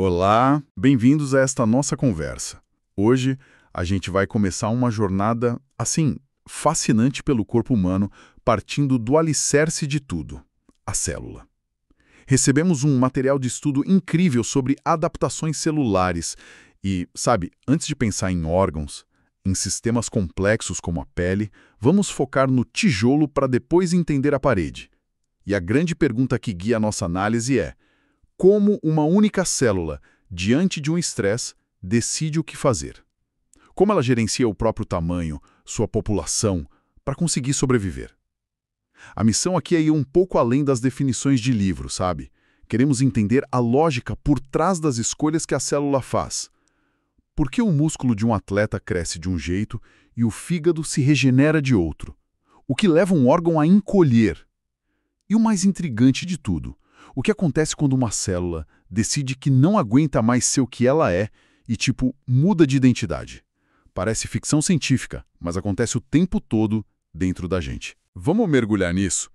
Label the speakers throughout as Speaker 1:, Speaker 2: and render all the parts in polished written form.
Speaker 1: Olá, bem-vindos a esta nossa conversa. Hoje a gente vai começar uma jornada, assim, fascinante pelo corpo humano, partindo do alicerce de tudo, a célula. Recebemos um material de estudo incrível sobre adaptações celulares e, sabe, antes de pensar em órgãos, em sistemas complexos como a pele, vamos focar no tijolo para depois entender a parede. E a grande pergunta que guia a nossa análise é: como uma única célula, diante de um estresse, decide o que fazer? Como ela gerencia o próprio tamanho, sua população, para conseguir sobreviver? A missão aqui é ir um pouco além das definições de livro, sabe? Queremos entender a lógica por trás das escolhas que a célula faz. Por que o músculo de um atleta cresce de um jeito e o fígado se regenera de outro? O que leva um órgão a encolher? E o mais intrigante de tudo, o que acontece quando uma célula decide que não aguenta mais ser o que ela é e, tipo, muda de identidade? Parece ficção científica, mas acontece o tempo todo dentro da gente. Vamos mergulhar nisso?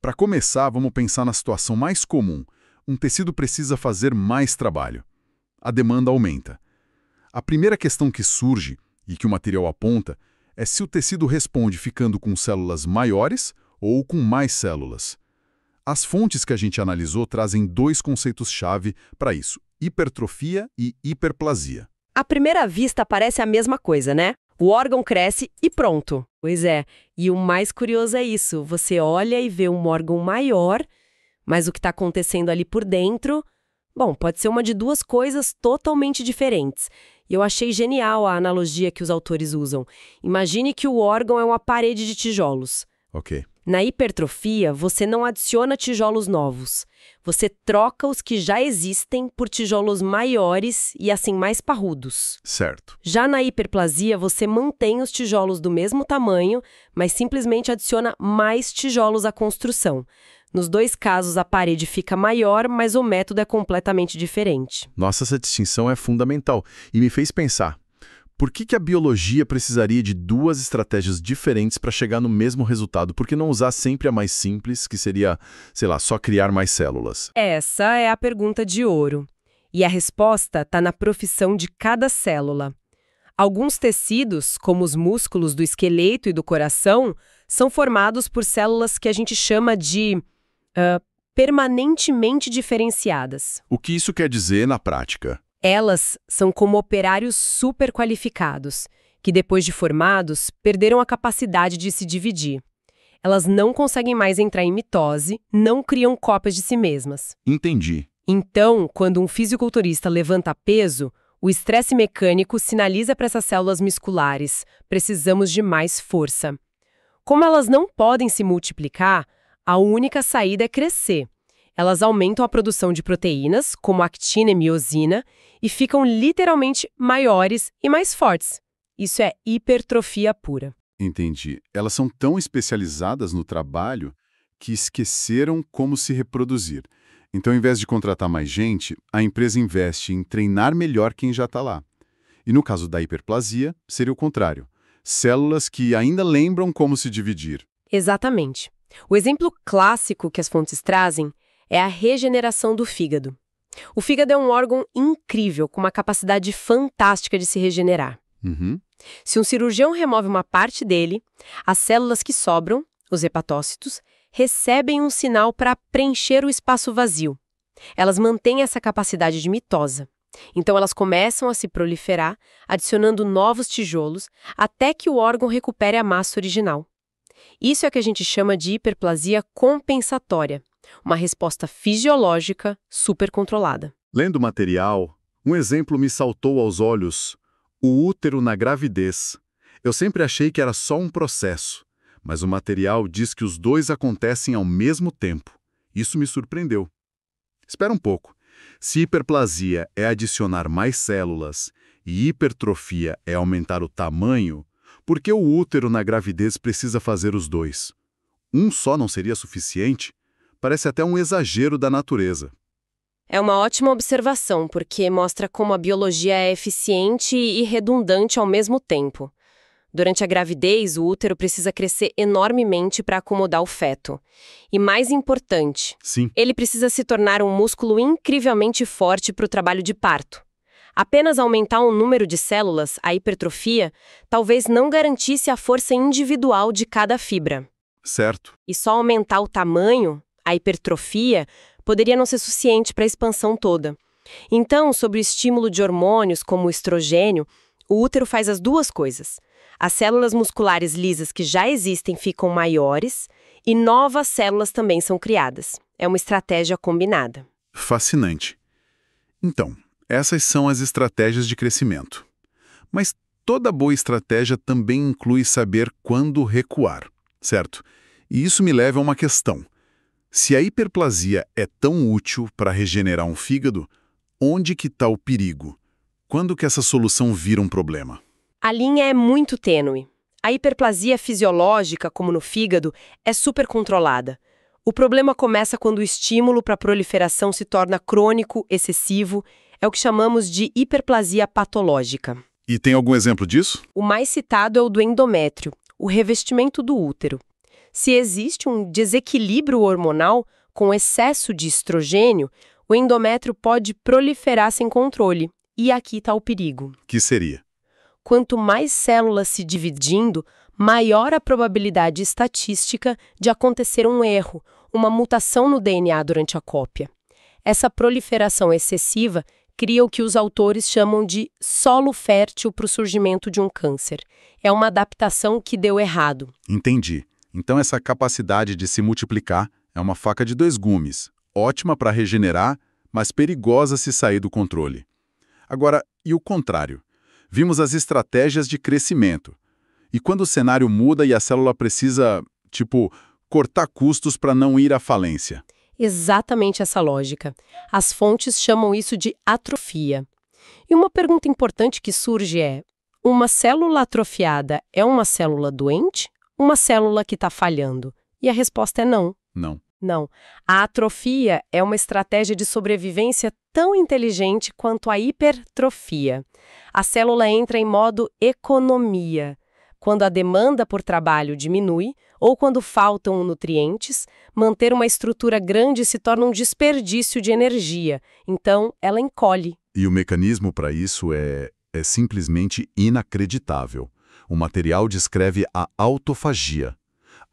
Speaker 1: Para começar, vamos pensar na situação mais comum. Um tecido precisa fazer mais trabalho. A demanda aumenta. A primeira questão que surge, e que o material aponta, é se o tecido responde ficando com células maiores ou com mais células. As fontes que a gente analisou trazem dois conceitos-chave para isso: hipertrofia e hiperplasia.
Speaker 2: À primeira vista parece a mesma coisa, né? O órgão cresce e pronto. Pois é, e o mais curioso é isso: você olha e vê um órgão maior, mas o que está acontecendo ali por dentro, bom, pode ser uma de duas coisas totalmente diferentes. E eu achei genial a analogia que os autores usam. Imagine que o órgão é uma parede de tijolos.
Speaker 1: Ok.
Speaker 2: Na hipertrofia, você não adiciona tijolos novos. Você troca os que já existem por tijolos maiores e assim mais parrudos.
Speaker 1: Certo.
Speaker 2: Já na hiperplasia, você mantém os tijolos do mesmo tamanho, mas simplesmente adiciona mais tijolos à construção. Nos dois casos, a parede fica maior, mas o método é completamente diferente.
Speaker 1: Nossa, essa distinção é fundamental e me fez pensar: por que a biologia precisaria de duas estratégias diferentes para chegar no mesmo resultado? Por que não usar sempre a mais simples, que seria, sei lá, só criar mais células?
Speaker 2: Essa é a pergunta de ouro. E a resposta está na profissão de cada célula. Alguns tecidos, como os músculos do esqueleto e do coração, são formados por células que a gente chama de permanentemente diferenciadas.
Speaker 1: O que isso quer dizer na prática?
Speaker 2: Elas são como operários super qualificados, que depois de formados, perderam a capacidade de se dividir. Elas não conseguem mais entrar em mitose, não criam cópias de si mesmas.
Speaker 1: Entendi.
Speaker 2: Então, quando um fisiculturista levanta peso, o estresse mecânico sinaliza para essas células musculares: precisamos de mais força. Como elas não podem se multiplicar, a única saída é crescer. Elas aumentam a produção de proteínas, como actina e miosina, e ficam literalmente maiores e mais fortes. Isso é hipertrofia pura.
Speaker 1: Entendi. Elas são tão especializadas no trabalho que esqueceram como se reproduzir. Então, ao invés de contratar mais gente, a empresa investe em treinar melhor quem já está lá. E no caso da hiperplasia, seria o contrário: células que ainda lembram como se dividir.
Speaker 2: Exatamente. O exemplo clássico que as fontes trazem é a regeneração do fígado. O fígado é um órgão incrível, com uma capacidade fantástica de se regenerar. Se um cirurgião remove uma parte dele, as células que sobram, os hepatócitos, recebem um sinal para preencher o espaço vazio. Elas mantêm essa capacidade de mitose. Então elas começam a se proliferar, adicionando novos tijolos, até que o órgão recupere a massa original. Isso é o que a gente chama de hiperplasia compensatória, uma resposta fisiológica super controlada.
Speaker 1: Lendo o material, um exemplo me saltou aos olhos: o útero na gravidez. Eu sempre achei que era só um processo, mas o material diz que os dois acontecem ao mesmo tempo. Isso me surpreendeu. Espera um pouco. Se hiperplasia é adicionar mais células e hipertrofia é aumentar o tamanho, por que o útero na gravidez precisa fazer os dois? Um só não seria suficiente? Parece até um exagero da natureza.
Speaker 2: É uma ótima observação, porque mostra como a biologia é eficiente e redundante ao mesmo tempo. Durante a gravidez, o útero precisa crescer enormemente para acomodar o feto. E mais importante,
Speaker 1: Sim.
Speaker 2: ele precisa se tornar um músculo incrivelmente forte para o trabalho de parto. Apenas aumentar o número de células, a hipertrofia, talvez não garantisse a força individual de cada fibra.
Speaker 1: Certo.
Speaker 2: E só aumentar o tamanho, a hipertrofia, poderia não ser suficiente para a expansão toda. Então, sob o estímulo de hormônios como o estrogênio, o útero faz as duas coisas. As células musculares lisas que já existem ficam maiores e novas células também são criadas. É uma estratégia combinada.
Speaker 1: Fascinante. Então, essas são as estratégias de crescimento. Mas toda boa estratégia também inclui saber quando recuar, certo? E isso me leva a uma questão. Se a hiperplasia é tão útil para regenerar um fígado, onde que está o perigo? Quando que essa solução vira um problema?
Speaker 2: A linha é muito tênue. A hiperplasia fisiológica, como no fígado, é super controlada. O problema começa quando o estímulo para a proliferação se torna crônico, excessivo. É o que chamamos de hiperplasia patológica.
Speaker 1: E tem algum exemplo disso?
Speaker 2: O mais citado é o do endométrio, o revestimento do útero. Se existe um desequilíbrio hormonal com excesso de estrogênio, o endométrio pode proliferar sem controle. E aqui está o perigo.
Speaker 1: Que seria?
Speaker 2: Quanto mais células se dividindo, maior a probabilidade estatística de acontecer um erro, uma mutação no DNA durante a cópia. Essa proliferação excessiva cria o que os autores chamam de solo fértil para o surgimento de um câncer. É uma adaptação que deu errado.
Speaker 1: Entendi. Então essa capacidade de se multiplicar é uma faca de dois gumes, ótima para regenerar, mas perigosa se sair do controle. Agora, e o contrário? Vimos as estratégias de crescimento. E quando o cenário muda e a célula precisa, cortar custos para não ir à falência?
Speaker 2: Exatamente essa lógica. As fontes chamam isso de atrofia. E uma pergunta importante que surge é: uma célula atrofiada é uma célula doente? Uma célula que está falhando? E a resposta é não.
Speaker 1: Não.
Speaker 2: Não. A atrofia é uma estratégia de sobrevivência tão inteligente quanto a hipertrofia. A célula entra em modo economia. Quando a demanda por trabalho diminui ou quando faltam nutrientes, manter uma estrutura grande se torna um desperdício de energia. Então, ela encolhe.
Speaker 1: E o mecanismo para isso é simplesmente inacreditável. O material descreve a autofagia.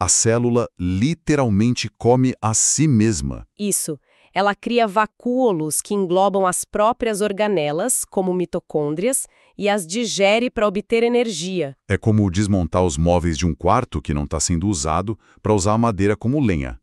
Speaker 1: A célula literalmente come a si mesma.
Speaker 2: Isso. Ela cria vacúolos que englobam as próprias organelas, como mitocôndrias, e as digere para obter energia.
Speaker 1: É como desmontar os móveis de um quarto que não está sendo usado para usar a madeira como lenha.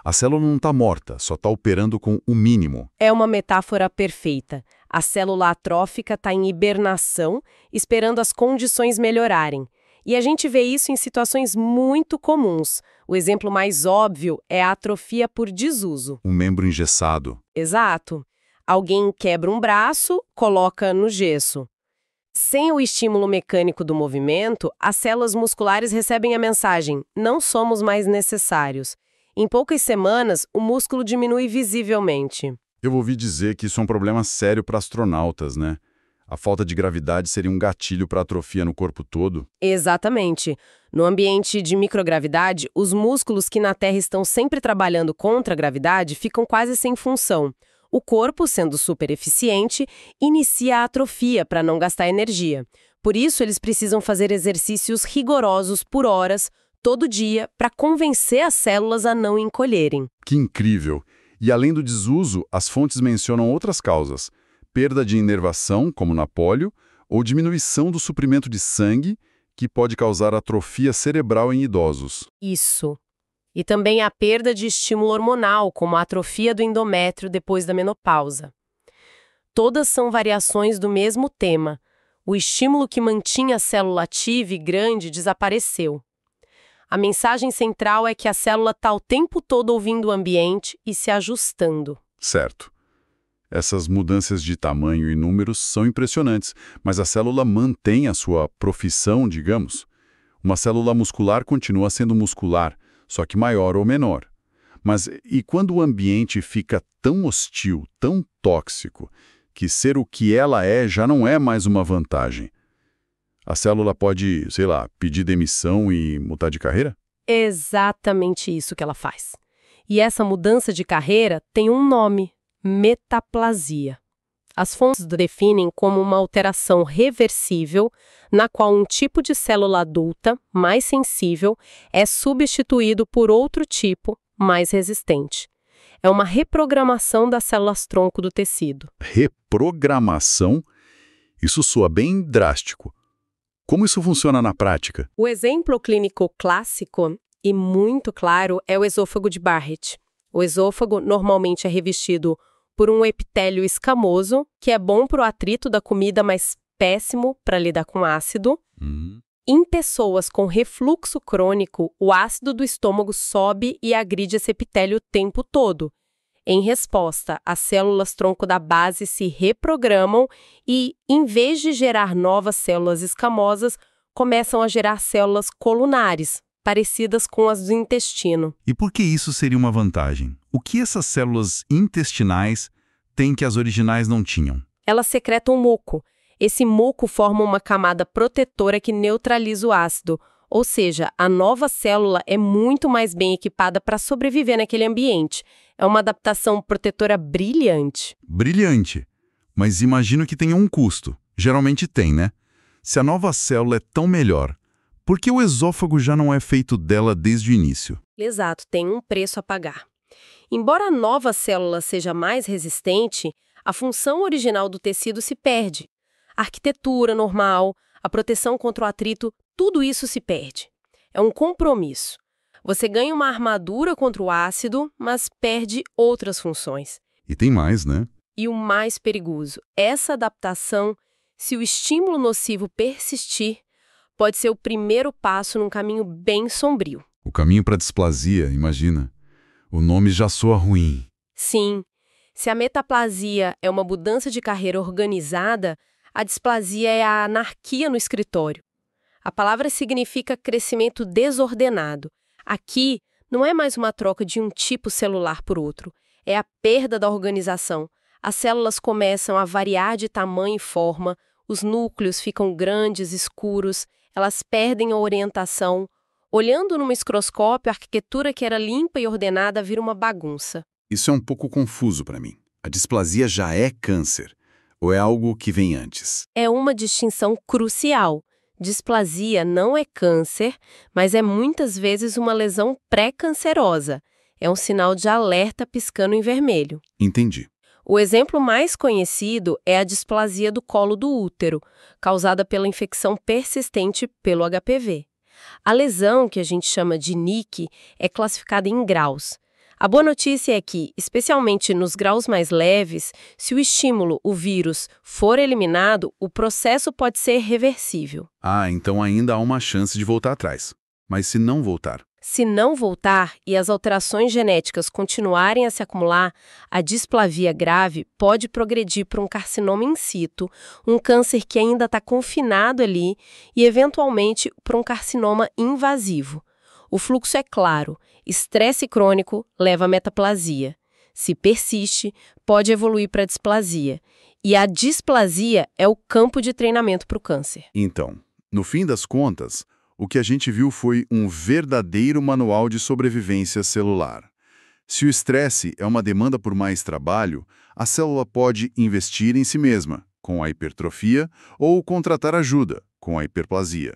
Speaker 1: A célula não está morta, só está operando com o mínimo.
Speaker 2: É uma metáfora perfeita. A célula atrófica está em hibernação, esperando as condições melhorarem. E a gente vê isso em situações muito comuns. O exemplo mais óbvio é a atrofia por desuso.
Speaker 1: Um membro engessado.
Speaker 2: Exato. Alguém quebra um braço, coloca no gesso. Sem o estímulo mecânico do movimento, as células musculares recebem a mensagem: não somos mais necessários. Em poucas semanas, o músculo diminui visivelmente.
Speaker 1: Eu ouvi dizer que isso é um problema sério para astronautas, né? A falta de gravidade seria um gatilho para atrofia no corpo todo?
Speaker 2: Exatamente. No ambiente de microgravidade, os músculos que na Terra estão sempre trabalhando contra a gravidade ficam quase sem função. O corpo, sendo super eficiente, inicia a atrofia para não gastar energia. Por isso, eles precisam fazer exercícios rigorosos por horas, todo dia, para convencer as células a não encolherem.
Speaker 1: Que incrível! E além do desuso, as fontes mencionam outras causas. Perda de inervação, como na polio, ou diminuição do suprimento de sangue, que pode causar atrofia cerebral em idosos.
Speaker 2: Isso. E também a perda de estímulo hormonal, como a atrofia do endométrio depois da menopausa. Todas são variações do mesmo tema. O estímulo que mantinha a célula ativa e grande desapareceu. A mensagem central é que a célula está o tempo todo ouvindo o ambiente e se ajustando.
Speaker 1: Certo. Essas mudanças de tamanho e números são impressionantes, mas a célula mantém a sua profissão, digamos. Uma célula muscular continua sendo muscular, só que maior ou menor. Mas e quando o ambiente fica tão hostil, tão tóxico, que ser o que ela é já não é mais uma vantagem? A célula pode, sei lá, pedir demissão e mudar de carreira?
Speaker 2: Exatamente isso que ela faz. E essa mudança de carreira tem um nome: metaplasia. As fontes definem como uma alteração reversível, na qual um tipo de célula adulta, mais sensível, é substituído por outro tipo, mais resistente. É uma reprogramação das células-tronco do tecido.
Speaker 1: Reprogramação? Isso soa bem drástico. Como isso funciona na prática?
Speaker 2: O exemplo clínico clássico e muito claro é o esôfago de Barrett. O esôfago normalmente é revestido por um epitélio escamoso, que é bom para o atrito da comida, mas péssimo para lidar com ácido. Em pessoas com refluxo crônico, o ácido do estômago sobe e agride esse epitélio o tempo todo. Em resposta, as células-tronco da base se reprogramam e, em vez de gerar novas células escamosas, começam a gerar células colunares, parecidas com as do intestino.
Speaker 1: E por que isso seria uma vantagem? O que essas células intestinais têm que as originais não tinham?
Speaker 2: Elas secretam muco. Esse muco forma uma camada protetora que neutraliza o ácido, ou seja, a nova célula é muito mais bem equipada para sobreviver naquele ambiente. É uma adaptação protetora brilhante.
Speaker 1: Brilhante. Mas imagino que tenha um custo. Geralmente tem, né? Se a nova célula é tão melhor, por que o esôfago já não é feito dela desde o início?
Speaker 2: Exato, tem um preço a pagar. Embora a nova célula seja mais resistente, a função original do tecido se perde. A arquitetura normal, a proteção contra o atrito, tudo isso se perde. É um compromisso. Você ganha uma armadura contra o ácido, mas perde outras funções.
Speaker 1: E tem mais, né?
Speaker 2: E o mais perigoso, essa adaptação, se o estímulo nocivo persistir, pode ser o primeiro passo num caminho bem sombrio.
Speaker 1: O caminho para a displasia, imagina. O nome já soa ruim.
Speaker 2: Sim, se a metaplasia é uma mudança de carreira organizada, a displasia é a anarquia no escritório. A palavra significa crescimento desordenado. Aqui, não é mais uma troca de um tipo celular por outro, é a perda da organização. As células começam a variar de tamanho e forma, os núcleos ficam grandes, escuros, elas perdem a orientação. Olhando no microscópio, a arquitetura que era limpa e ordenada vira uma bagunça.
Speaker 1: Isso é um pouco confuso para mim. A displasia já é câncer, ou é algo que vem antes?
Speaker 2: É uma distinção crucial. Displasia não é câncer, mas é muitas vezes uma lesão pré-cancerosa. É um sinal de alerta piscando em vermelho.
Speaker 1: Entendi.
Speaker 2: O exemplo mais conhecido é a displasia do colo do útero, causada pela infecção persistente pelo HPV. A lesão, que a gente chama de NIC, é classificada em graus. A boa notícia é que, especialmente nos graus mais leves, se o estímulo, o vírus, for eliminado, o processo pode ser reversível.
Speaker 1: Ah, então ainda há uma chance de voltar atrás. Mas se não voltar?
Speaker 2: Se não voltar e as alterações genéticas continuarem a se acumular, a displasia grave pode progredir para um carcinoma in situ, um câncer que ainda está confinado ali, e eventualmente para um carcinoma invasivo. O fluxo é claro: estresse crônico leva à metaplasia. Se persiste, pode evoluir para a displasia. E a displasia é o campo de treinamento para o câncer.
Speaker 1: Então, no fim das contas, o que a gente viu foi um verdadeiro manual de sobrevivência celular. Se o estresse é uma demanda por mais trabalho, a célula pode investir em si mesma, com a hipertrofia, ou contratar ajuda, com a hiperplasia.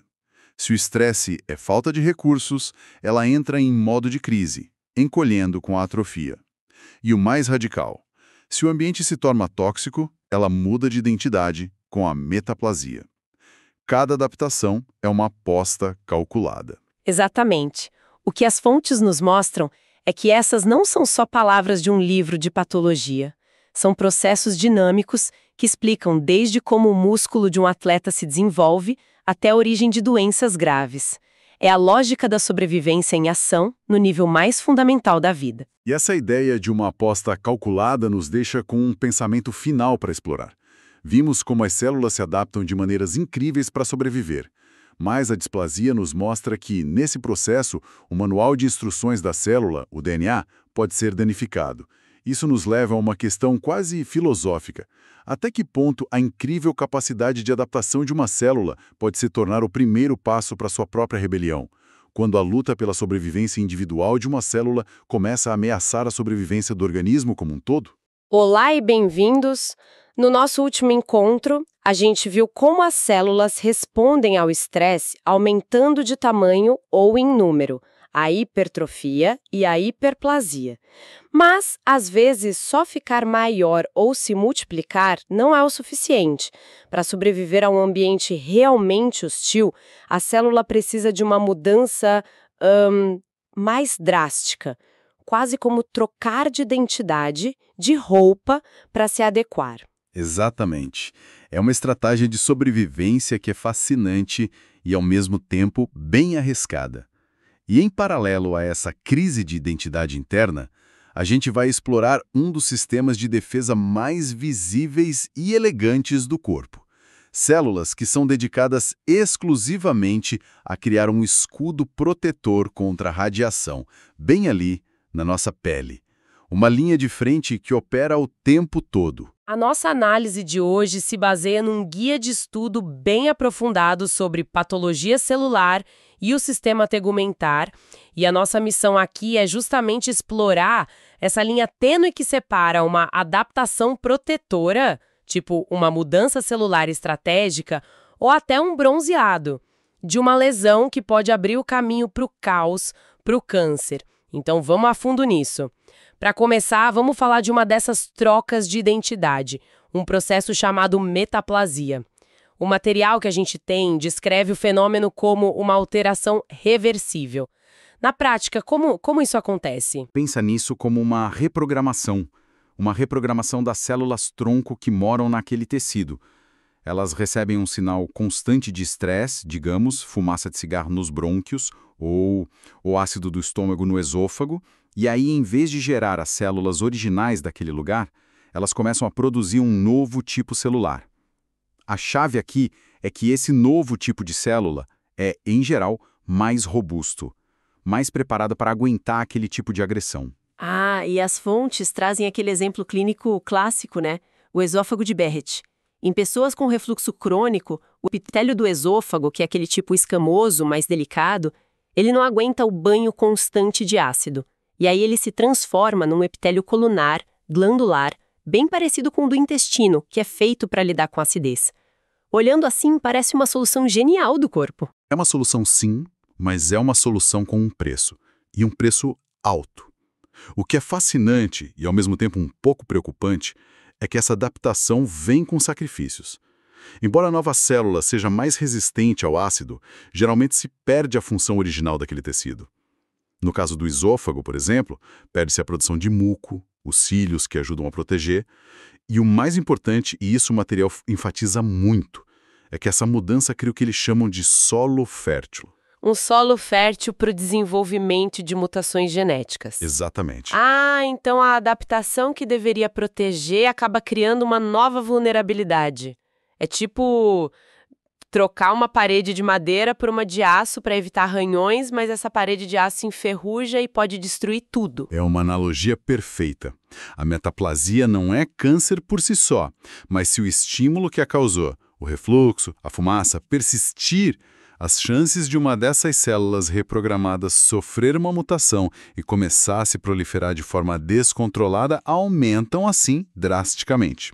Speaker 1: Se o estresse é falta de recursos, ela entra em modo de crise, encolhendo com a atrofia. E o mais radical, se o ambiente se torna tóxico, ela muda de identidade, com a metaplasia. Cada adaptação é uma aposta calculada.
Speaker 2: Exatamente. O que as fontes nos mostram é que essas não são só palavras de um livro de patologia. São processos dinâmicos que explicam desde como o músculo de um atleta se desenvolve até a origem de doenças graves. É a lógica da sobrevivência em ação no nível mais fundamental da vida.
Speaker 1: E essa ideia de uma aposta calculada nos deixa com um pensamento final para explorar. Vimos como as células se adaptam de maneiras incríveis para sobreviver. Mas a displasia nos mostra que, nesse processo, o manual de instruções da célula, o DNA, pode ser danificado. Isso nos leva a uma questão quase filosófica. Até que ponto a incrível capacidade de adaptação de uma célula pode se tornar o primeiro passo para sua própria rebelião, quando a luta pela sobrevivência individual de uma célula começa a ameaçar a sobrevivência do organismo como um todo?
Speaker 2: Olá e bem-vindos! No nosso último encontro, a gente viu como as células respondem ao estresse aumentando de tamanho ou em número, a hipertrofia e a hiperplasia. Mas, às vezes, só ficar maior ou se multiplicar não é o suficiente. Para sobreviver a um ambiente realmente hostil, a célula precisa de uma mudança mais drástica, quase como trocar de identidade, de roupa, para se adequar.
Speaker 1: Exatamente. É uma estratégia de sobrevivência que é fascinante e, ao mesmo tempo, bem arriscada. E, em paralelo a essa crise de identidade interna, a gente vai explorar um dos sistemas de defesa mais visíveis e elegantes do corpo. Células que são dedicadas exclusivamente a criar um escudo protetor contra a radiação, bem ali na nossa pele. Uma linha de frente que opera o tempo todo.
Speaker 2: A nossa análise de hoje se baseia num guia de estudo bem aprofundado sobre patologia celular e o sistema tegumentar, e a nossa missão aqui é justamente explorar essa linha tênue que separa uma adaptação protetora, tipo uma mudança celular estratégica, ou até um bronzeado, de uma lesão que pode abrir o caminho para o caos, para o câncer. Então vamos a fundo nisso. Para começar, vamos falar de uma dessas trocas de identidade, um processo chamado metaplasia. O material que a gente tem descreve o fenômeno como uma alteração reversível. Na prática, como isso acontece?
Speaker 1: Pensa nisso como uma reprogramação das células-tronco que moram naquele tecido. Elas recebem um sinal constante de estresse, digamos, fumaça de cigarro nos brônquios ou o ácido do estômago no esôfago, e aí, em vez de gerar as células originais daquele lugar, elas começam a produzir um novo tipo celular. A chave aqui é que esse novo tipo de célula é, em geral, mais robusto, mais preparado para aguentar aquele tipo de agressão.
Speaker 2: Ah, e as fontes trazem aquele exemplo clínico clássico, né? O esôfago de Barrett. Em pessoas com refluxo crônico, o epitélio do esôfago, que é aquele tipo escamoso, mais delicado, ele não aguenta o banho constante de ácido. E aí ele se transforma num epitélio colunar, glandular, bem parecido com o do intestino, que é feito para lidar com a acidez. Olhando assim, parece uma solução genial do corpo.
Speaker 1: É uma solução sim, mas é uma solução com um preço, e um preço alto. O que é fascinante e ao mesmo tempo um pouco preocupante é que essa adaptação vem com sacrifícios. Embora a nova célula seja mais resistente ao ácido, geralmente se perde a função original daquele tecido. No caso do esôfago, por exemplo, perde-se a produção de muco, os cílios que ajudam a proteger, e o mais importante, e isso o material enfatiza muito, é que essa mudança cria o que eles chamam de solo fértil.
Speaker 2: Um solo fértil para o desenvolvimento de mutações genéticas.
Speaker 1: Exatamente.
Speaker 2: Ah, então a adaptação que deveria proteger acaba criando uma nova vulnerabilidade. É tipo trocar uma parede de madeira por uma de aço para evitar arranhões, mas essa parede de aço enferruja e pode destruir tudo.
Speaker 1: É uma analogia perfeita. A metaplasia não é câncer por si só, mas se o estímulo que a causou, o refluxo, a fumaça, persistir, as chances de uma dessas células reprogramadas sofrer uma mutação e começar a se proliferar de forma descontrolada aumentam, assim, drasticamente.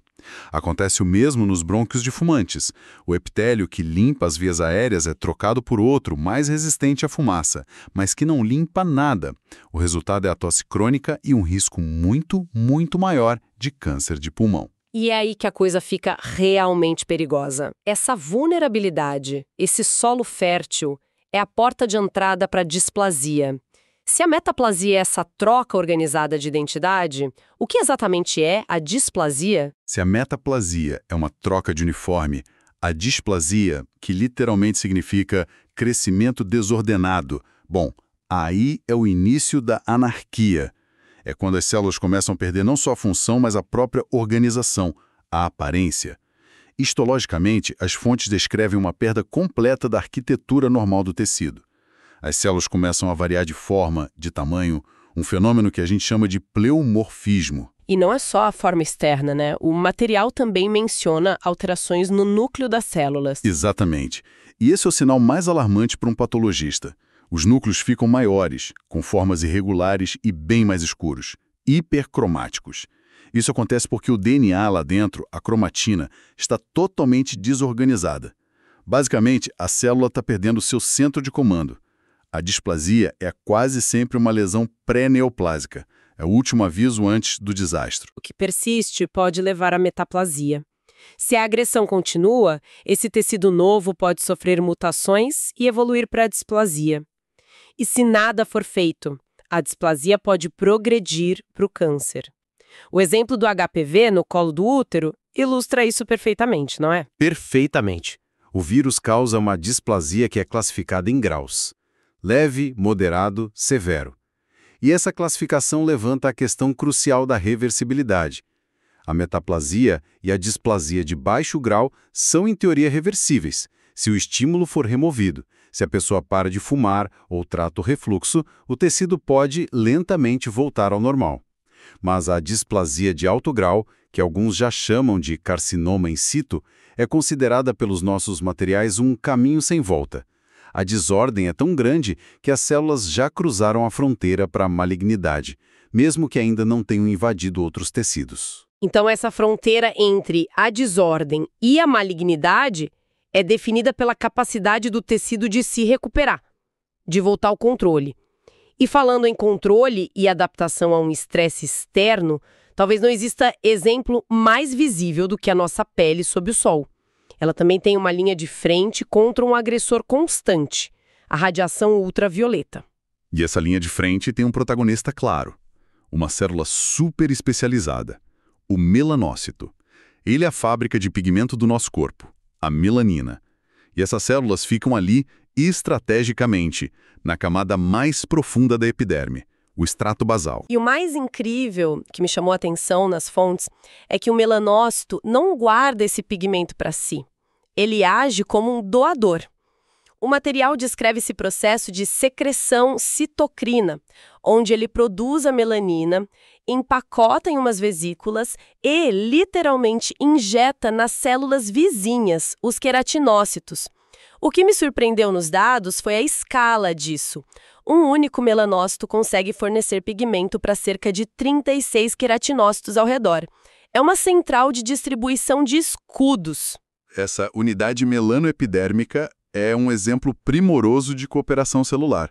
Speaker 1: Acontece o mesmo nos brônquios de fumantes. O epitélio que limpa as vias aéreas é trocado por outro, mais resistente à fumaça, mas que não limpa nada. O resultado é a tosse crônica e um risco muito, muito maior de câncer de pulmão.
Speaker 2: E é aí que a coisa fica realmente perigosa. Essa vulnerabilidade, esse solo fértil, é a porta de entrada para a displasia. Se a metaplasia é essa troca organizada de identidade, o que exatamente é a displasia?
Speaker 1: Se a metaplasia é uma troca de uniforme, a displasia, que literalmente significa crescimento desordenado, bom, aí é o início da anarquia. É quando as células começam a perder não só a função, mas a própria organização, a aparência. Histologicamente, as fontes descrevem uma perda completa da arquitetura normal do tecido. As células começam a variar de forma, de tamanho, um fenômeno que a gente chama de pleomorfismo.
Speaker 2: E não é só a forma externa, né? O material também menciona alterações no núcleo das células.
Speaker 1: Exatamente. E esse é o sinal mais alarmante para um patologista. Os núcleos ficam maiores, com formas irregulares e bem mais escuros, hipercromáticos. Isso acontece porque o DNA lá dentro, a cromatina, está totalmente desorganizada. Basicamente, a célula está perdendo seu centro de comando. A displasia é quase sempre uma lesão pré-neoplásica. É o último aviso antes do desastre.
Speaker 2: O que persiste pode levar à metaplasia. Se a agressão continua, esse tecido novo pode sofrer mutações e evoluir para a displasia. E se nada for feito, a displasia pode progredir para o câncer. O exemplo do HPV no colo do útero ilustra isso perfeitamente, não é?
Speaker 3: Perfeitamente. O vírus causa uma displasia que é classificada em graus: leve, moderado, severo. E essa classificação levanta a questão crucial da reversibilidade. A metaplasia e a displasia de baixo grau são, em teoria, reversíveis, se o estímulo for removido. Se a pessoa para de fumar ou trata o refluxo, o tecido pode lentamente voltar ao normal. Mas a displasia de alto grau, que alguns já chamam de carcinoma in situ, é considerada pelos nossos materiais um caminho sem volta. A desordem é tão grande que as células já cruzaram a fronteira para a malignidade, mesmo que ainda não tenham invadido outros tecidos.
Speaker 2: Então, essa fronteira entre a desordem e a malignidade é definida pela capacidade do tecido de se recuperar, de voltar ao controle. E falando em controle e adaptação a um estresse externo, talvez não exista exemplo mais visível do que a nossa pele sob o sol. Ela também tem uma linha de frente contra um agressor constante, a radiação ultravioleta.
Speaker 1: E essa linha de frente tem um protagonista claro, uma célula super especializada, o melanócito. Ele é a fábrica de pigmento do nosso corpo, a melanina. E essas células ficam ali estrategicamente, na camada mais profunda da epiderme, o estrato basal.
Speaker 2: E o mais incrível que me chamou a atenção nas fontes é que o melanócito não guarda esse pigmento para si. Ele age como um doador. O material descreve esse processo de secreção citocrina, onde ele produz a melanina, empacota em umas vesículas e, literalmente, injeta nas células vizinhas, os queratinócitos. O que me surpreendeu nos dados foi a escala disso. Um único melanócito consegue fornecer pigmento para cerca de 36 queratinócitos ao redor. É uma central de distribuição de escudos.
Speaker 1: Essa unidade melanoepidérmica é um exemplo primoroso de cooperação celular.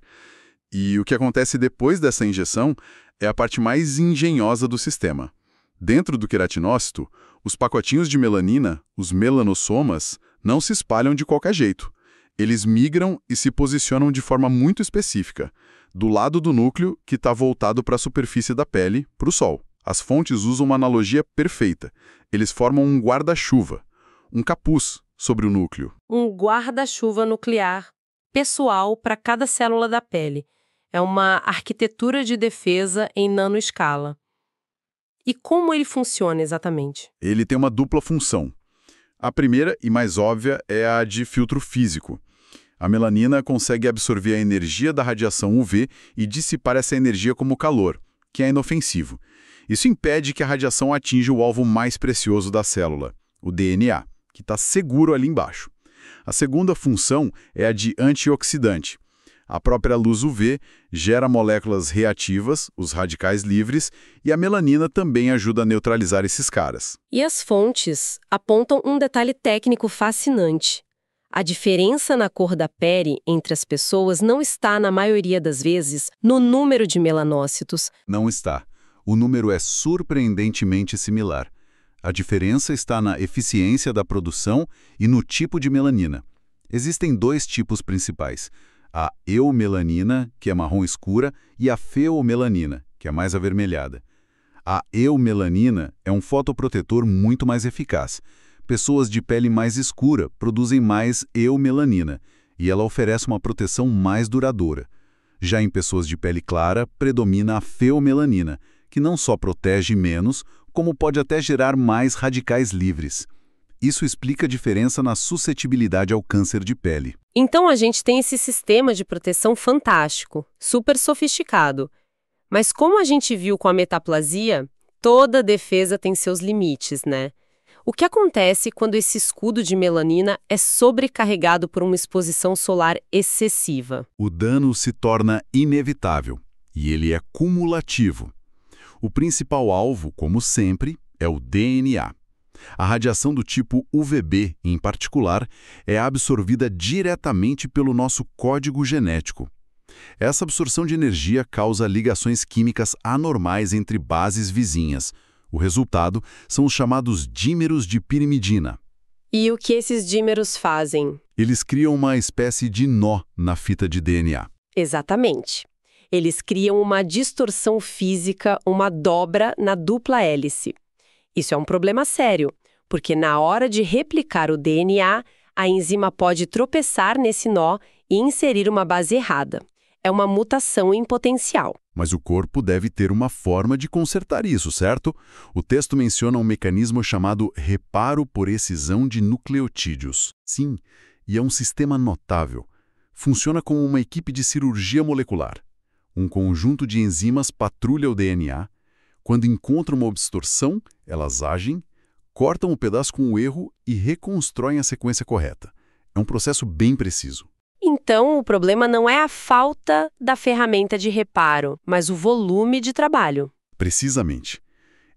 Speaker 1: E o que acontece depois dessa injeção é a parte mais engenhosa do sistema. Dentro do queratinócito, os pacotinhos de melanina, os melanossomas, não se espalham de qualquer jeito. Eles migram e se posicionam de forma muito específica, do lado do núcleo que está voltado para a superfície da pele, para o sol. As fontes usam uma analogia perfeita. Eles formam um guarda-chuva, um capuz sobre o núcleo.
Speaker 2: Um guarda-chuva nuclear pessoal para cada célula da pele. É uma arquitetura de defesa em nanoescala. E como ele funciona exatamente?
Speaker 1: Ele tem uma dupla função. A primeira e mais óbvia é a de filtro físico. A melanina consegue absorver a energia da radiação UV e dissipar essa energia como calor, que é inofensivo. Isso impede que a radiação atinja o alvo mais precioso da célula, o DNA, que está seguro ali embaixo. A segunda função é a de antioxidante. A própria luz UV gera moléculas reativas, os radicais livres, e a melanina também ajuda a neutralizar esses caras.
Speaker 2: E as fontes apontam um detalhe técnico fascinante. A diferença na cor da pele entre as pessoas não está, na maioria das vezes, no número de melanócitos.
Speaker 1: Não está. O número é surpreendentemente similar. A diferença está na eficiência da produção e no tipo de melanina. Existem dois tipos principais: a eumelanina, que é marrom escura, e a feomelanina, que é mais avermelhada. A eumelanina é um fotoprotetor muito mais eficaz. Pessoas de pele mais escura produzem mais eumelanina, e ela oferece uma proteção mais duradoura. Já em pessoas de pele clara, predomina a feomelanina, que não só protege menos, como pode até gerar mais radicais livres. Isso explica a diferença na suscetibilidade ao câncer de pele.
Speaker 2: Então a gente tem esse sistema de proteção fantástico, super sofisticado. Mas como a gente viu com a metaplasia, Toda defesa tem seus limites, né? O que acontece quando esse escudo de melanina é sobrecarregado por uma exposição solar excessiva?
Speaker 1: O dano se torna inevitável e ele é cumulativo. O principal alvo, como sempre, é o DNA. A radiação do tipo UVB, em particular, é absorvida diretamente pelo nosso código genético. Essa absorção de energia causa ligações químicas anormais entre bases vizinhas. O resultado são os chamados dímeros de pirimidina.
Speaker 2: E o que esses dímeros fazem?
Speaker 1: Eles criam uma espécie de nó na fita de DNA.
Speaker 2: Exatamente. Eles criam uma distorção física, uma dobra na dupla hélice. Isso é um problema sério, porque na hora de replicar o DNA, a enzima pode tropeçar nesse nó e inserir uma base errada. É uma mutação em potencial.
Speaker 1: Mas o corpo deve ter uma forma de consertar isso, certo? O texto menciona um mecanismo chamado reparo por excisão de nucleotídeos. Sim, e é um sistema notável. Funciona como uma equipe de cirurgia molecular. Um conjunto de enzimas patrulha o DNA. Quando encontram uma obstrução, elas agem, cortam o pedaço com o erro e reconstroem a sequência correta. É um processo bem preciso.
Speaker 2: Então, o problema não é a falta da ferramenta de reparo, mas o volume de trabalho.
Speaker 1: Precisamente.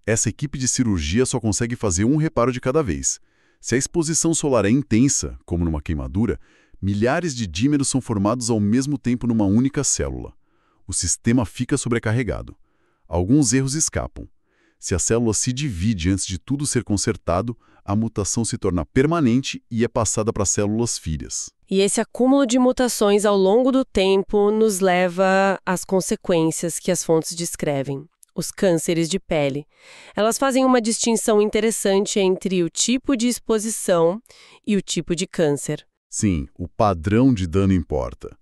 Speaker 1: Essa equipe de cirurgia só consegue fazer um reparo de cada vez. Se a exposição solar é intensa, como numa queimadura, milhares de dímeros são formados ao mesmo tempo numa única célula. O sistema fica sobrecarregado. Alguns erros escapam. Se a célula se divide antes de tudo ser consertado, a mutação se torna permanente e é passada para células filhas.
Speaker 2: E esse acúmulo de mutações ao longo do tempo nos leva às consequências que as fontes descrevem. Os cânceres de pele. Elas fazem uma distinção interessante entre o tipo de exposição e o tipo de câncer.
Speaker 1: Sim, o padrão de dano importa.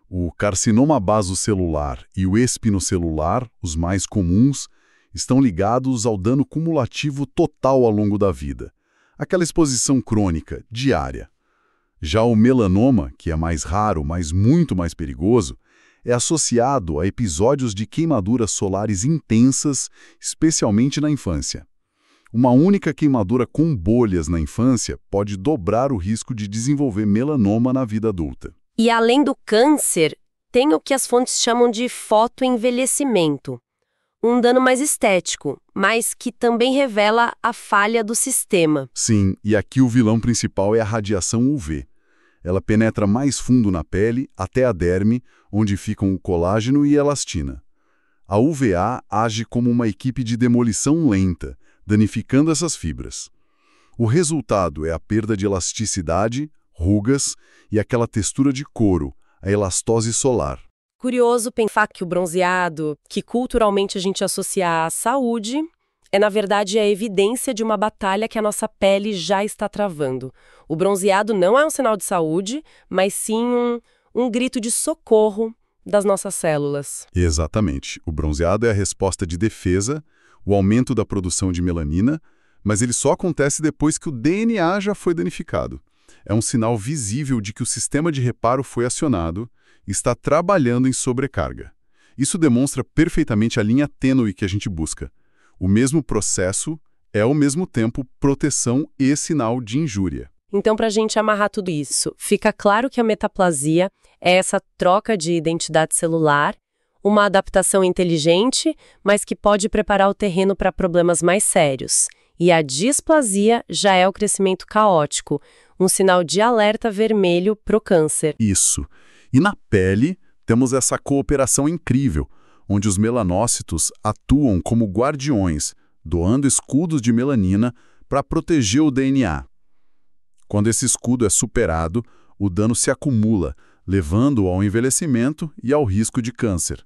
Speaker 1: O carcinoma basocelular e o espinocelular, os mais comuns, estão ligados ao dano cumulativo total ao longo da vida. Aquela exposição crônica, diária. Já o melanoma, que é mais raro, mas muito mais perigoso, é associado a episódios de queimaduras solares intensas, especialmente na infância. Uma única queimadura com bolhas na infância pode dobrar o risco de desenvolver melanoma na vida adulta.
Speaker 2: E além do câncer, tem o que as fontes chamam de fotoenvelhecimento. Um dano mais estético, mas que também revela a falha do sistema.
Speaker 1: Sim, e aqui o vilão principal é a radiação UV. Ela penetra mais fundo na pele, até a derme, onde ficam o colágeno e a elastina. A UVA age como uma equipe de demolição lenta, danificando essas fibras. O resultado é a perda de elasticidade, rugas e aquela textura de couro, a elastose solar.
Speaker 2: Curioso pensar que o bronzeado, que culturalmente a gente associa à saúde, é na verdade a evidência de uma batalha que a nossa pele já está travando. O bronzeado não é um sinal de saúde, mas sim um grito de socorro das nossas células.
Speaker 1: Exatamente. O bronzeado é a resposta de defesa, o aumento da produção de melanina, mas ele só acontece depois que o DNA já foi danificado. É um sinal visível de que o sistema de reparo foi acionado e está trabalhando em sobrecarga. Isso demonstra perfeitamente a linha tênue que a gente busca. O mesmo processo é, ao mesmo tempo, proteção e sinal de injúria.
Speaker 2: Então, para a gente amarrar tudo isso, fica claro que a metaplasia é essa troca de identidade celular, uma adaptação inteligente, mas que pode preparar o terreno para problemas mais sérios. E a displasia já é o crescimento caótico, um sinal de alerta vermelho para o câncer.
Speaker 1: Isso. E na pele, temos essa cooperação incrível, onde os melanócitos atuam como guardiões, doando escudos de melanina para proteger o DNA. Quando esse escudo é superado, o dano se acumula, levando ao envelhecimento e ao risco de câncer.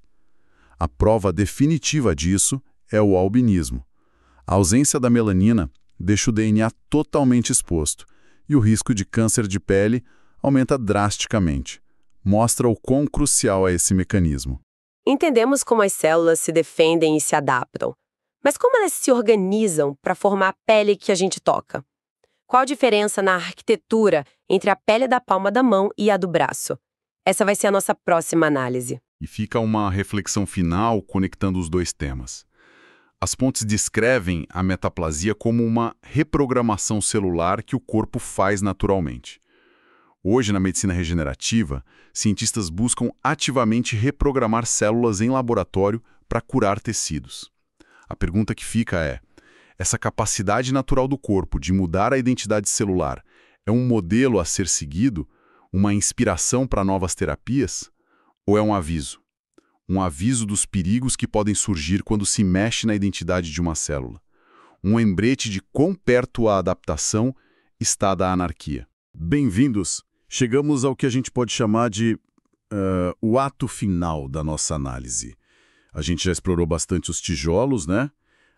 Speaker 1: A prova definitiva disso é o albinismo. A ausência da melanina deixa o DNA totalmente exposto, e o risco de câncer de pele aumenta drasticamente. Mostra o quão crucial é esse mecanismo.
Speaker 2: Entendemos como as células se defendem e se adaptam. Mas como elas se organizam para formar a pele que a gente toca? Qual a diferença na arquitetura entre a pele da palma da mão e a do braço? Essa vai ser a nossa próxima análise.
Speaker 1: E fica uma reflexão final conectando os dois temas. As fontes descrevem a metaplasia como uma reprogramação celular que o corpo faz naturalmente. Hoje, na medicina regenerativa, cientistas buscam ativamente reprogramar células em laboratório para curar tecidos. A pergunta que fica é: essa capacidade natural do corpo de mudar a identidade celular é um modelo a ser seguido, uma inspiração para novas terapias? Ou é um aviso? Um aviso dos perigos que podem surgir quando se mexe na identidade de uma célula. Um lembrete de quão perto a adaptação está da anarquia. Bem-vindos! Chegamos ao que a gente pode chamar de o ato final da nossa análise. A gente já explorou bastante os tijolos, né?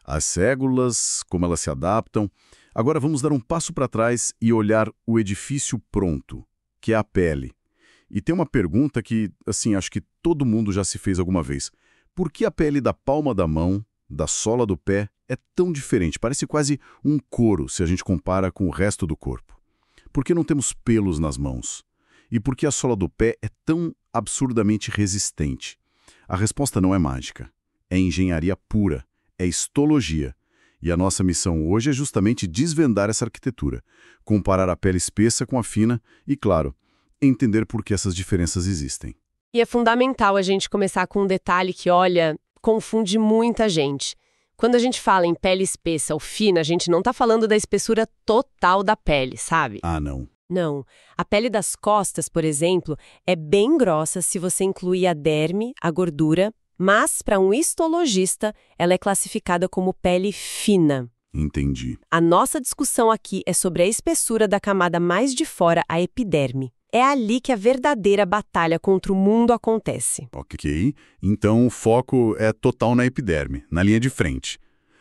Speaker 1: As células, como elas se adaptam. Agora vamos dar um passo para trás e olhar o edifício pronto, que é a pele. E tem uma pergunta que, assim, acho que todo mundo já se fez alguma vez. Por que a pele da palma da mão, da sola do pé, é tão diferente? Parece quase um couro se a gente compara com o resto do corpo. Por que não temos pelos nas mãos? E por que a sola do pé é tão absurdamente resistente? A resposta não é mágica. É engenharia pura. É histologia. E a nossa missão hoje é justamente desvendar essa arquitetura, comparar a pele espessa com a fina e, claro, entender por que essas diferenças existem.
Speaker 2: E é fundamental a gente começar com um detalhe que, olha, confunde muita gente. Quando a gente fala em pele espessa ou fina, a gente não está falando da espessura total da pele, sabe?
Speaker 1: Ah, não.
Speaker 2: Não. A pele das costas, por exemplo, é bem grossa se você incluir a derme, a gordura, mas, para um histologista, ela é classificada como pele fina.
Speaker 1: Entendi.
Speaker 2: A nossa discussão aqui é sobre a espessura da camada mais de fora, a epiderme. É ali que a verdadeira batalha contra o mundo acontece.
Speaker 1: Ok, então o foco é total na epiderme, na linha de frente.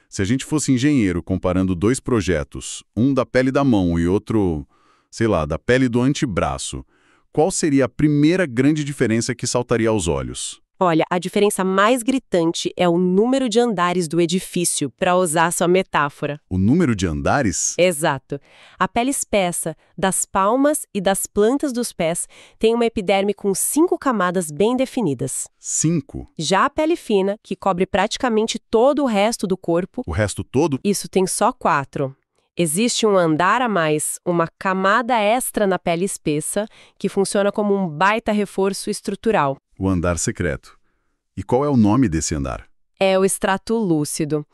Speaker 1: Se a gente fosse engenheiro comparando dois projetos, um da pele da mão e outro, sei lá, da pele do antebraço, qual seria a primeira grande diferença que saltaria aos olhos?
Speaker 2: Olha, a diferença mais gritante é o número de andares do edifício, para usar sua metáfora.
Speaker 1: O número de andares?
Speaker 2: Exato. A pele espessa, das palmas e das plantas dos pés, tem uma epiderme com 5 camadas bem definidas.
Speaker 1: 5?
Speaker 2: Já a pele fina, que cobre praticamente todo o resto do corpo,
Speaker 1: O resto todo?
Speaker 2: isso tem só 4. Existe um andar a mais, uma camada extra na pele espessa, que funciona como um baita reforço estrutural.
Speaker 1: O andar secreto. E qual é o nome desse andar?
Speaker 2: É o estrato lúcido.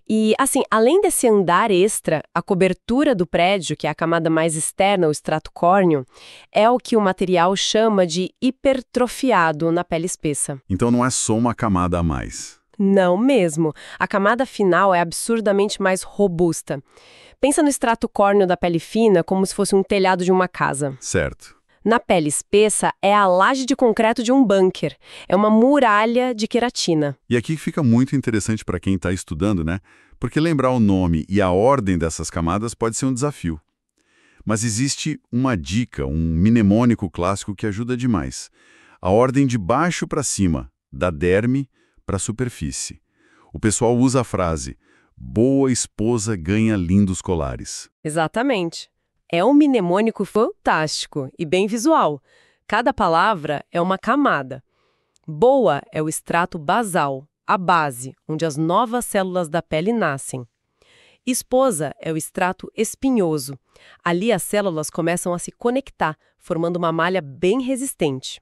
Speaker 2: E, assim, além desse andar extra, a cobertura do prédio, que é a camada mais externa, o estrato córneo, é o que o material chama de hipertrofiado na pele espessa.
Speaker 1: Então não é só uma camada a mais.
Speaker 2: Não mesmo. A camada final é absurdamente mais robusta. Pensa no estrato córneo da pele fina como se fosse um telhado de uma casa.
Speaker 1: Certo.
Speaker 2: Na pele espessa, é a laje de concreto de um bunker. É uma muralha de queratina.
Speaker 1: E aqui fica muito interessante para quem está estudando, né? Porque lembrar o nome e a ordem dessas camadas pode ser um desafio. Mas existe uma dica, um mnemônico clássico que ajuda demais. A ordem de baixo para cima, da derme para a superfície. O pessoal usa a frase: boa esposa ganha lindos colares.
Speaker 2: Exatamente. É um mnemônico fantástico e bem visual. Cada palavra é uma camada. Boa é o estrato basal, a base, onde as novas células da pele nascem. Esposa é o estrato espinhoso. Ali as células começam a se conectar, formando uma malha bem resistente.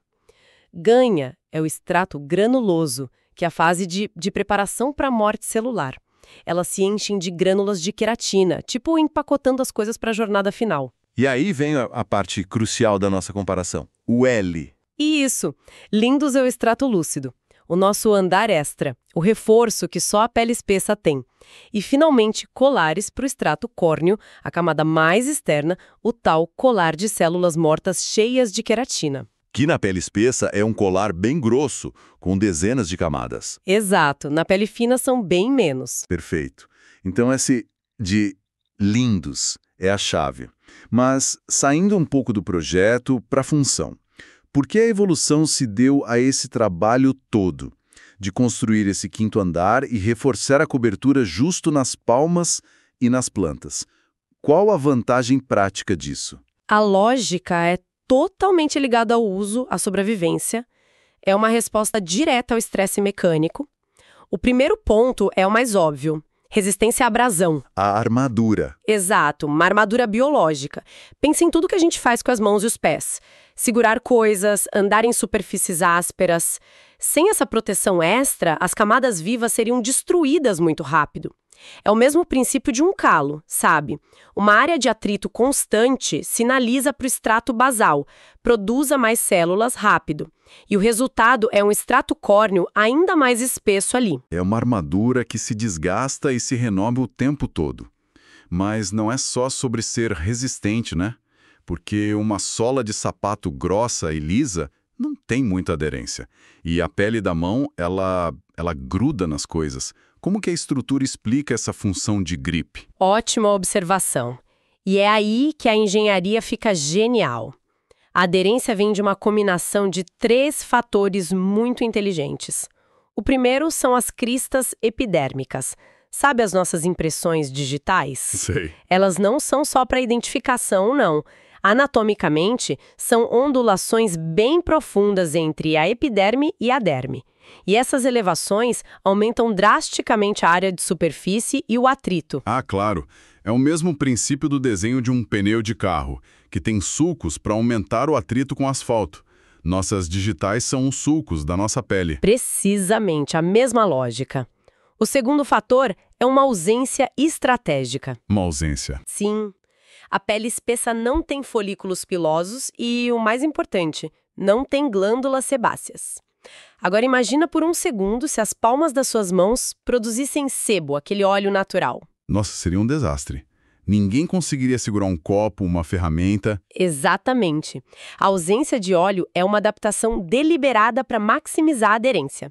Speaker 2: Ganha é o estrato granuloso, que é a fase de preparação para a morte celular. Elas se enchem de grânulas de queratina, tipo empacotando as coisas para a jornada final.
Speaker 4: E aí vem a parte crucial da nossa comparação, o L.
Speaker 2: E isso, lindos é o estrato lúcido, o nosso andar extra, o reforço que só a pele espessa tem. E, finalmente, colares para o estrato córneo, a camada mais externa, o tal colar de células mortas cheias de queratina.
Speaker 4: Que na pele espessa é um colar bem grosso, com dezenas de camadas.
Speaker 2: Exato, na pele fina são bem menos.
Speaker 4: Perfeito. Então esse de lindos é a chave. Mas saindo um pouco do projeto para a função. Por que a evolução se deu a esse trabalho todo? De construir esse quinto andar e reforçar a cobertura justo nas palmas e nas plantas. Qual a vantagem prática disso?
Speaker 2: A lógica é totalmente ligada ao uso, à sobrevivência. É uma resposta direta ao estresse mecânico. O primeiro ponto é o mais óbvio. Resistência à abrasão.
Speaker 4: A armadura.
Speaker 2: Exato, uma armadura biológica. Pensa em tudo que a gente faz com as mãos e os pés. Segurar coisas, andar em superfícies ásperas. Sem essa proteção extra, as camadas vivas seriam destruídas muito rápido. É o mesmo princípio de um calo, sabe? Uma área de atrito constante sinaliza para o extrato basal, produza mais células rápido. E o resultado é um extrato córneo ainda mais espesso ali.
Speaker 1: É uma armadura que se desgasta e se renova o tempo todo. Mas não é só sobre ser resistente, né? Porque uma sola de sapato grossa e lisa não tem muita aderência. E a pele da mão, ela gruda nas coisas. Como que a estrutura explica essa função de gripe?
Speaker 2: Ótima observação. E é aí que a engenharia fica genial. A aderência vem de uma combinação de 3 fatores muito inteligentes. O primeiro são as cristas epidérmicas. Sabe as nossas impressões digitais?
Speaker 1: Sei.
Speaker 2: Elas não são só para identificação, não. Anatomicamente, são ondulações bem profundas entre a epiderme e a derme. E essas elevações aumentam drasticamente a área de superfície e o atrito.
Speaker 1: Ah, claro. É o mesmo princípio do desenho de um pneu de carro, que tem sulcos para aumentar o atrito com o asfalto. Nossas digitais são os sulcos da nossa pele.
Speaker 2: Precisamente, a mesma lógica. O segundo fator é uma ausência estratégica.
Speaker 1: Uma ausência.
Speaker 2: Sim. A pele espessa não tem folículos pilosos e, o mais importante, não tem glândulas sebáceas. Agora imagina por um segundo se as palmas das suas mãos produzissem sebo, aquele óleo natural.
Speaker 1: Nossa, seria um desastre. Ninguém conseguiria segurar um copo, uma ferramenta.
Speaker 2: Exatamente. A ausência de óleo é uma adaptação deliberada para maximizar a aderência.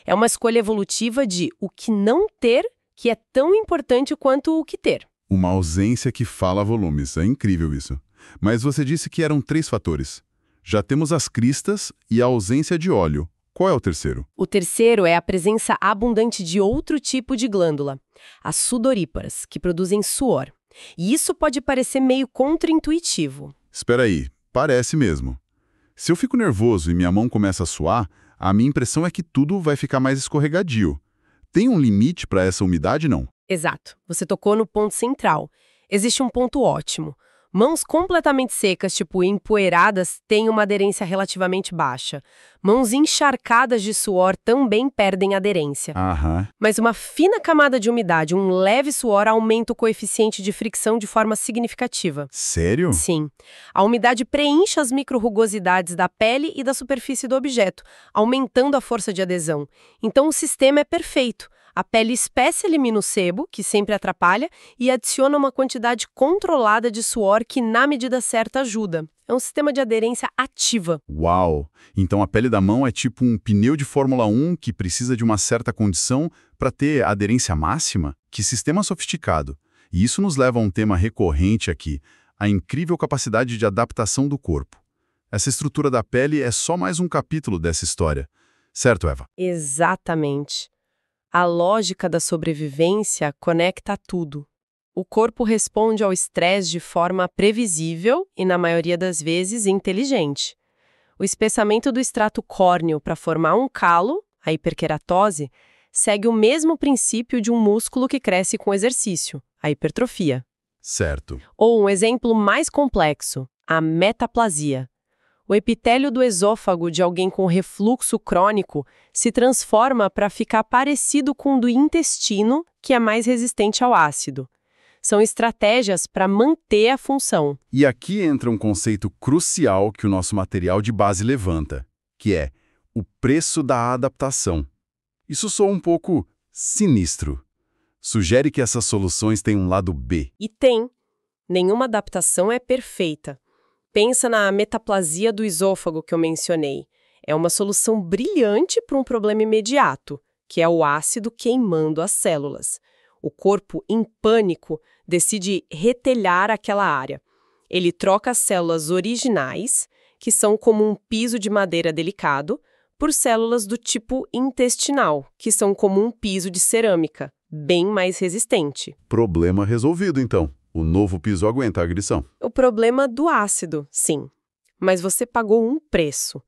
Speaker 2: É uma escolha evolutiva de o que não ter, que é tão importante quanto o que ter.
Speaker 1: Uma ausência que fala volumes. É incrível isso. Mas você disse que eram 3 fatores. Já temos as cristas e a ausência de óleo. Qual é o terceiro?
Speaker 2: O terceiro é a presença abundante de outro tipo de glândula, as sudoríparas, que produzem suor. E isso pode parecer meio contraintuitivo.
Speaker 1: Espera aí, parece mesmo. Se eu fico nervoso e minha mão começa a suar, a minha impressão é que tudo vai ficar mais escorregadio. Tem um limite para essa umidade, não?
Speaker 2: Exato, você tocou no ponto central. Existe um ponto ótimo. Mãos completamente secas, tipo empoeiradas, têm uma aderência relativamente baixa. Mãos encharcadas de suor também perdem aderência.
Speaker 1: Aham.
Speaker 2: Mas uma fina camada de umidade, um leve suor, aumenta o coeficiente de fricção de forma significativa.
Speaker 1: Sério?
Speaker 2: Sim. A umidade preenche as micro-rugosidades da pele e da superfície do objeto, aumentando a força de adesão. Então o sistema é perfeito. A pele espessa elimina o sebo, que sempre atrapalha, e adiciona uma quantidade controlada de suor que, na medida certa, ajuda. É um sistema de aderência ativa.
Speaker 1: Uau! Então a pele da mão é tipo um pneu de Fórmula 1 que precisa de uma certa condição para ter aderência máxima? Que sistema sofisticado! E isso nos leva a um tema recorrente aqui, a incrível capacidade de adaptação do corpo. Essa estrutura da pele é só mais um capítulo dessa história. Certo, Eva?
Speaker 2: Exatamente. A lógica da sobrevivência conecta tudo. O corpo responde ao estresse de forma previsível e, na maioria das vezes, inteligente. O espessamento do extrato córneo para formar um calo, a hiperqueratose, segue o mesmo princípio de um músculo que cresce com exercício, a hipertrofia.
Speaker 1: Certo.
Speaker 2: Ou um exemplo mais complexo, a metaplasia. O epitélio do esôfago de alguém com refluxo crônico se transforma para ficar parecido com o do intestino, que é mais resistente ao ácido. São estratégias para manter a função.
Speaker 1: E aqui entra um conceito crucial que o nosso material de base levanta, que é o preço da adaptação. Isso soa um pouco sinistro. Sugere que essas soluções têm um lado B.
Speaker 2: E tem. Nenhuma adaptação é perfeita. Pensa na metaplasia do esôfago que eu mencionei. É uma solução brilhante para um problema imediato, que é o ácido queimando as células. O corpo, em pânico, decide retelhar aquela área. Ele troca as células originais, que são como um piso de madeira delicado, por células do tipo intestinal, que são como um piso de cerâmica, bem mais resistente.
Speaker 1: Problema resolvido, então. O novo piso aguenta a agressão.
Speaker 2: O problema do ácido, sim. Mas você pagou um preço.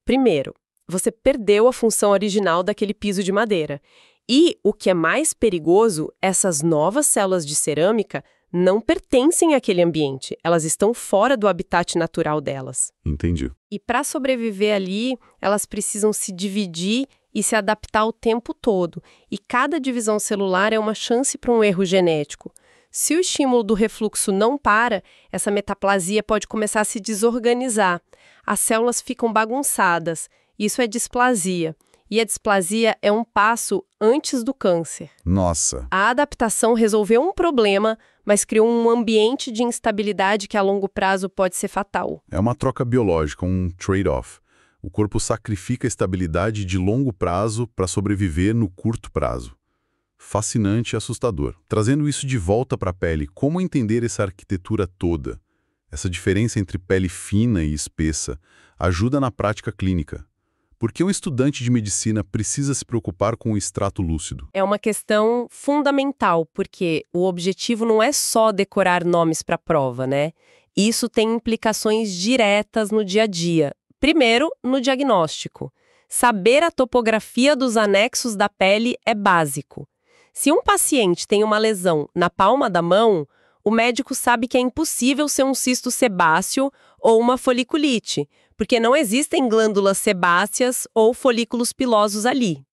Speaker 2: Primeiro, você perdeu a função original daquele piso de madeira. E, o que é mais perigoso, essas novas células de cerâmica não pertencem àquele ambiente, elas estão fora do habitat natural delas.
Speaker 1: Entendi.
Speaker 2: E para sobreviver ali, elas precisam se dividir e se adaptar o tempo todo. E cada divisão celular é uma chance para um erro genético. Se o estímulo do refluxo não para, essa metaplasia pode começar a se desorganizar. As células ficam bagunçadas. Isso é displasia. E a displasia é um passo antes do câncer.
Speaker 1: Nossa.
Speaker 2: A adaptação resolveu um problema, mas criou um ambiente de instabilidade que a longo prazo pode ser fatal.
Speaker 1: É uma troca biológica, um trade-off. O corpo sacrifica a estabilidade de longo prazo para sobreviver no curto prazo. Fascinante e assustador. Trazendo isso de volta para a pele, como entender essa arquitetura toda? Essa diferença entre pele fina e espessa ajuda na prática clínica. Por que um estudante de medicina precisa se preocupar com o extrato lúcido?
Speaker 2: É uma questão fundamental, porque o objetivo não é só decorar nomes para a prova, né? Isso tem implicações diretas no dia a dia. Primeiro, no diagnóstico. Saber a topografia dos anexos da pele é básico. Se um paciente tem uma lesão na palma da mão, o médico sabe que é impossível ser um cisto sebáceo ou uma foliculite, porque não existem glândulas sebáceas ou folículos pilosos ali.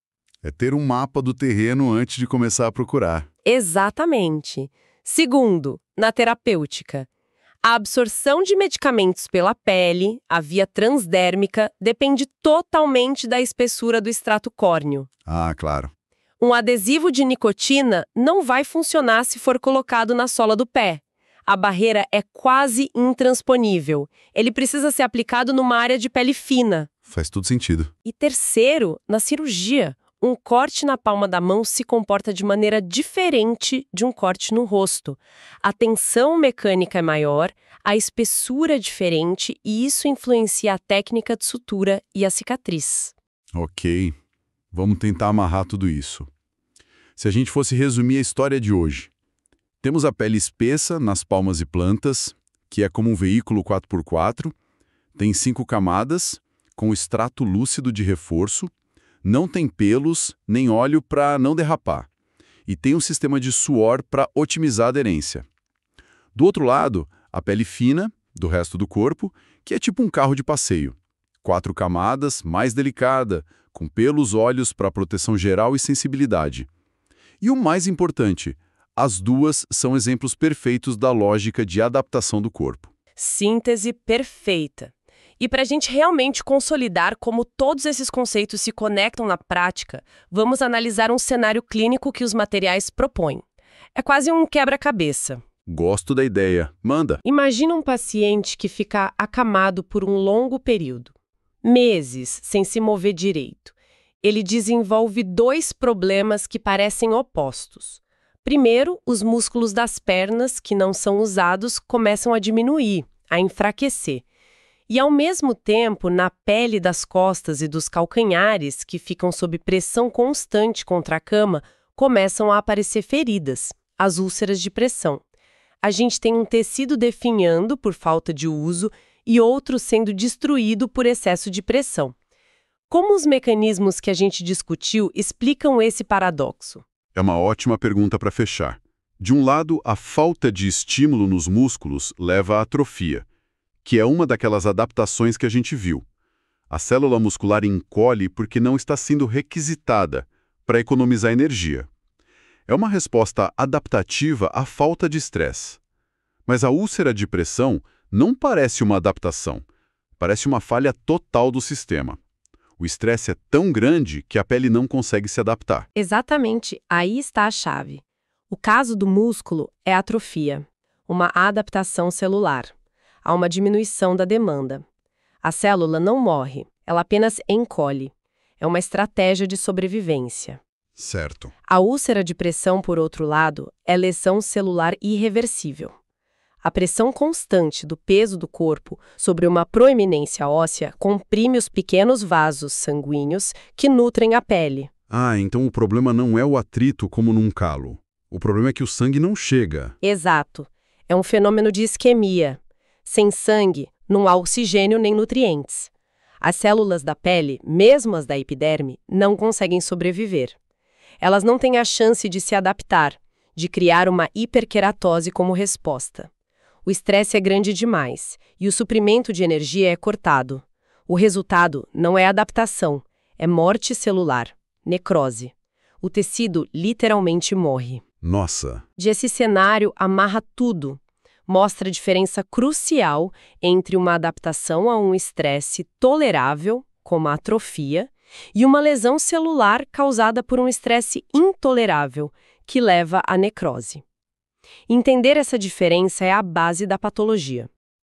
Speaker 1: É ter um mapa do terreno antes de começar a procurar.
Speaker 2: Exatamente. Segundo, na terapêutica. A absorção de medicamentos pela pele, a via transdérmica, depende totalmente da espessura do extrato córneo.
Speaker 1: Ah, claro.
Speaker 2: Um adesivo de nicotina não vai funcionar se for colocado na sola do pé. A barreira é quase intransponível. Ele precisa ser aplicado numa área de pele fina.
Speaker 1: Faz todo sentido.
Speaker 2: E terceiro, na cirurgia. Um corte na palma da mão se comporta de maneira diferente de um corte no rosto. A tensão mecânica é maior, a espessura é diferente e isso influencia a técnica de sutura e a cicatriz.
Speaker 1: Ok. Vamos tentar amarrar tudo isso. Se a gente fosse resumir a história de hoje, temos a pele espessa nas palmas e plantas, que é como um veículo 4x4, tem 5 camadas, com extrato lúcido de reforço, não tem pelos nem óleo para não derrapar, e tem um sistema de suor para otimizar a aderência. Do outro lado, a pele fina, do resto do corpo, que é tipo um carro de passeio. 4 camadas, mais delicada, com pelos, óleos para proteção geral e sensibilidade. E o mais importante, as duas são exemplos perfeitos da lógica de adaptação do corpo.
Speaker 2: Síntese perfeita. E para a gente realmente consolidar como todos esses conceitos se conectam na prática, vamos analisar um cenário clínico que os materiais propõem. É quase um quebra-cabeça.
Speaker 1: Gosto da ideia. Manda.
Speaker 2: Imagina um paciente que fica acamado por um longo período. Meses sem se mover direito. Ele desenvolve 2 problemas que parecem opostos. Primeiro, os músculos das pernas, que não são usados, começam a diminuir, a enfraquecer. E, ao mesmo tempo, na pele das costas e dos calcanhares, que ficam sob pressão constante contra a cama, começam a aparecer feridas, as úlceras de pressão. A gente tem um tecido definhando por falta de uso e outro sendo destruído por excesso de pressão. Como os mecanismos que a gente discutiu explicam esse paradoxo?
Speaker 1: É uma ótima pergunta para fechar. De um lado, a falta de estímulo nos músculos leva à atrofia, que é uma daquelas adaptações que a gente viu. A célula muscular encolhe porque não está sendo requisitada para economizar energia. É uma resposta adaptativa à falta de estresse. Mas a úlcera de pressão não parece uma adaptação, parece uma falha total do sistema. O estresse é tão grande que a pele não consegue se adaptar.
Speaker 2: Exatamente, aí está a chave. O caso do músculo é atrofia, uma adaptação celular. Há uma diminuição da demanda. A célula não morre, ela apenas encolhe. É uma estratégia de sobrevivência.
Speaker 1: Certo.
Speaker 2: A úlcera de pressão, por outro lado, é lesão celular irreversível. A pressão constante do peso do corpo sobre uma proeminência óssea comprime os pequenos vasos sanguíneos que nutrem a pele.
Speaker 1: Ah, então o problema não é o atrito como num calo. O problema é que o sangue não chega.
Speaker 2: Exato. É um fenômeno de isquemia. Sem sangue, não há oxigênio nem nutrientes. As células da pele, mesmo as da epiderme, não conseguem sobreviver. Elas não têm a chance de se adaptar, de criar uma hiperqueratose como resposta. O estresse é grande demais e o suprimento de energia é cortado. O resultado não é adaptação, é morte celular, necrose. O tecido literalmente morre.
Speaker 4: Nossa!
Speaker 2: Esse cenário amarra tudo. Mostra a diferença crucial entre uma adaptação a um estresse tolerável, como a atrofia, e uma lesão celular causada por um estresse intolerável, que leva à necrose. Entender essa diferença é a base da patologia.